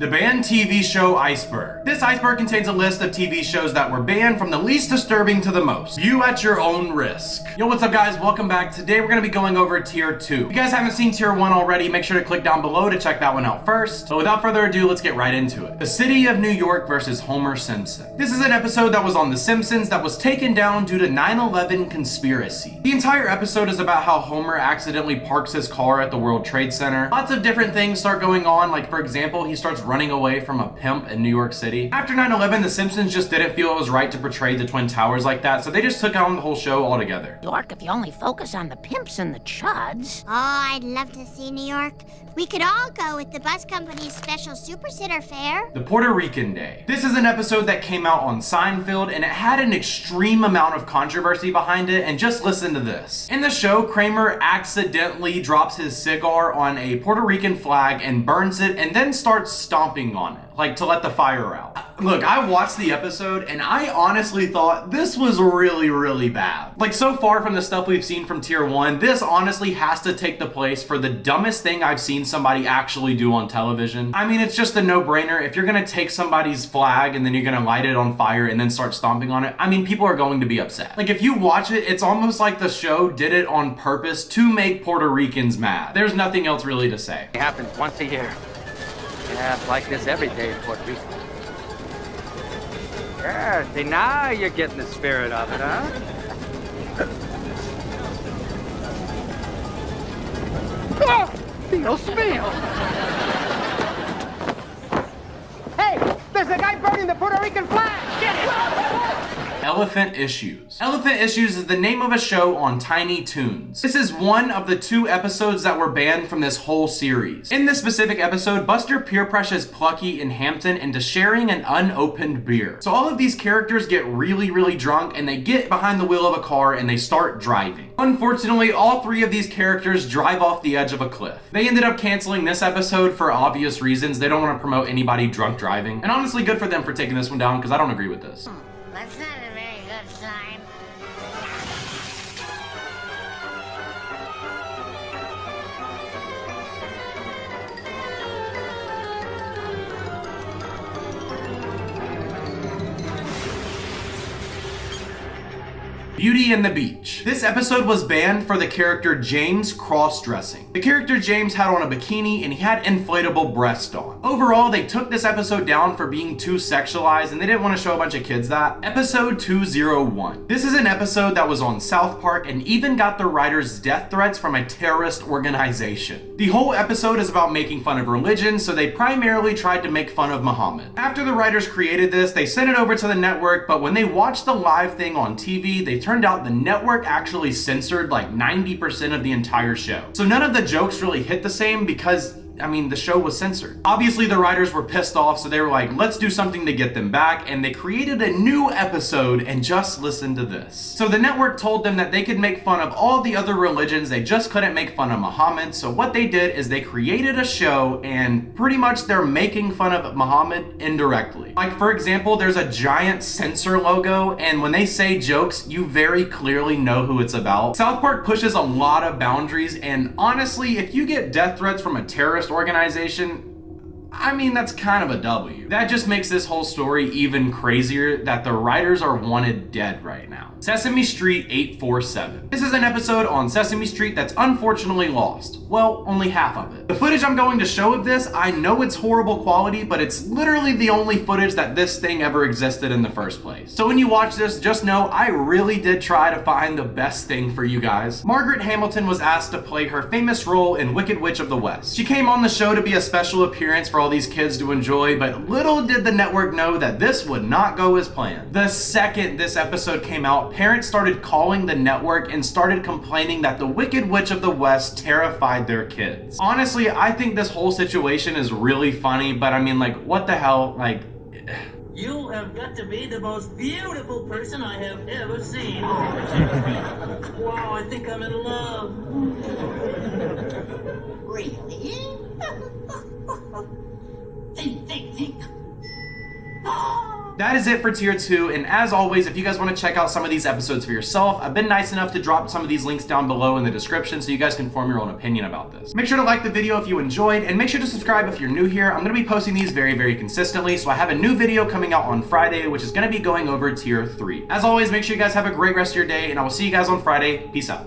The banned TV show Iceberg. This iceberg contains a list of TV shows that were banned from the least disturbing to the most. View at your own risk. Yo, what's up guys? Welcome back. Today we're going to be going over tier 2. If you guys haven't seen tier 1 already, make sure to click down below to check that one out first. But without further ado, let's get right into it. The City of New York versus Homer Simpson. This is an episode that was on The Simpsons that was taken down due to 9/11 conspiracy. The entire episode is about how Homer accidentally parks his car at the World Trade Center. Lots of different things start going on, like for example, he starts running away from a pimp in New York City. After 9/11, The Simpsons just didn't feel it was right to portray the Twin Towers like that, so they just took on the whole show altogether. York, if you only focus on the pimps and the chuds. Oh, I'd love to see New York. We could all go with the bus company's special super sitter fare. The Puerto Rican Day. This is an episode that came out on Seinfeld, and it had an extreme amount of controversy behind it, and just listen to this. In the show, Kramer accidentally drops his cigar on a Puerto Rican flag and burns it, and then starts stomping on it, like to let the fire out. Look, I watched the episode, and I honestly thought this was really bad. Like, so far from the stuff we've seen from tier 1, this honestly has to take the place for the dumbest thing I've seen somebody actually do on television. I mean, it's just a no-brainer. If you're gonna take somebody's flag and then you're gonna light it on fire and then start stomping on it, I mean, people are going to be upset. Like, if you watch it, it's almost like the show did it on purpose to make Puerto Ricans mad. There's nothing else really to say. It happens once a year. Yeah, it's like this every day in Puerto Rico. Yeah, see, now you're getting the spirit of it, huh? Oh, Dios mío! Hey, there's a guy burning the Puerto Rican flag! Get it! Elephant Issues. Elephant Issues is the name of a show on Tiny Toons. This is one of the 2 episodes that were banned from this whole series. In this specific episode, Buster peer pressures Plucky and Hampton into sharing an unopened beer. So all of these characters get really drunk and they get behind the wheel of a car and they start driving. Unfortunately, all 3 of these characters drive off the edge of a cliff. They ended up canceling this episode for obvious reasons. They don't want to promote anybody drunk driving. And honestly, good for them for taking this one down because I don't agree with this. That's not a very good sign. Beauty and the Beach. This episode was banned for the character James cross-dressing. The character James had on a bikini and he had inflatable breasts on. Overall, they took this episode down for being too sexualized and they didn't want to show a bunch of kids that. Episode 201. This is an episode that was on South Park and even got the writers death threats from a terrorist organization. The whole episode is about making fun of religion, so they primarily tried to make fun of Muhammad. After the writers created this, they sent it over to the network, but when they watched the live thing on TV, they turned out the network actually censored like 90% of the entire show. So none of the jokes really hit the same because I mean, the show was censored. Obviously, the writers were pissed off, so they were like, let's do something to get them back, and they created a new episode, and just listen to this. So the network told them that they could make fun of all the other religions, they just couldn't make fun of Muhammad, so what they did is they created a show, and pretty much they're making fun of Muhammad indirectly. Like, for example, there's a giant censor logo, and when they say jokes, you very clearly know who it's about. South Park pushes a lot of boundaries, and honestly, if you get death threats from a terrorist organization, I mean, that's kind of a W. That just makes this whole story even crazier that the writers are wanted dead right now. Sesame Street 847. This is an episode on Sesame Street that's unfortunately lost. Well, only half of it. The footage I'm going to show of this, I know it's horrible quality, but it's literally the only footage that this thing ever existed in the first place. So when you watch this, just know I really did try to find the best thing for you guys. Margaret Hamilton was asked to play her famous role in Wicked Witch of the West. She came on the show to be a special appearance for all these kids to enjoy, but little did the network know that this would not go as planned. The second this episode came out, parents started calling the network and started complaining that the Wicked Witch of the West terrified their kids. Honestly, I think this whole situation is really funny, but I mean, like, what the hell, like... You have got to be the most beautiful person I have ever seen. Wow, I think I'm in love. Really? Think. That is it for tier 2, and as always, if you guys want to check out some of these episodes for yourself, I've been nice enough to drop some of these links down below in the description so you guys can form your own opinion about this. Make sure to like the video if you enjoyed, and make sure to subscribe if you're new here. I'm going to be posting these very consistently, so I have a new video coming out on Friday, which is going to be going over tier 3. As always, make sure you guys have a great rest of your day, and I will see you guys on Friday. Peace out.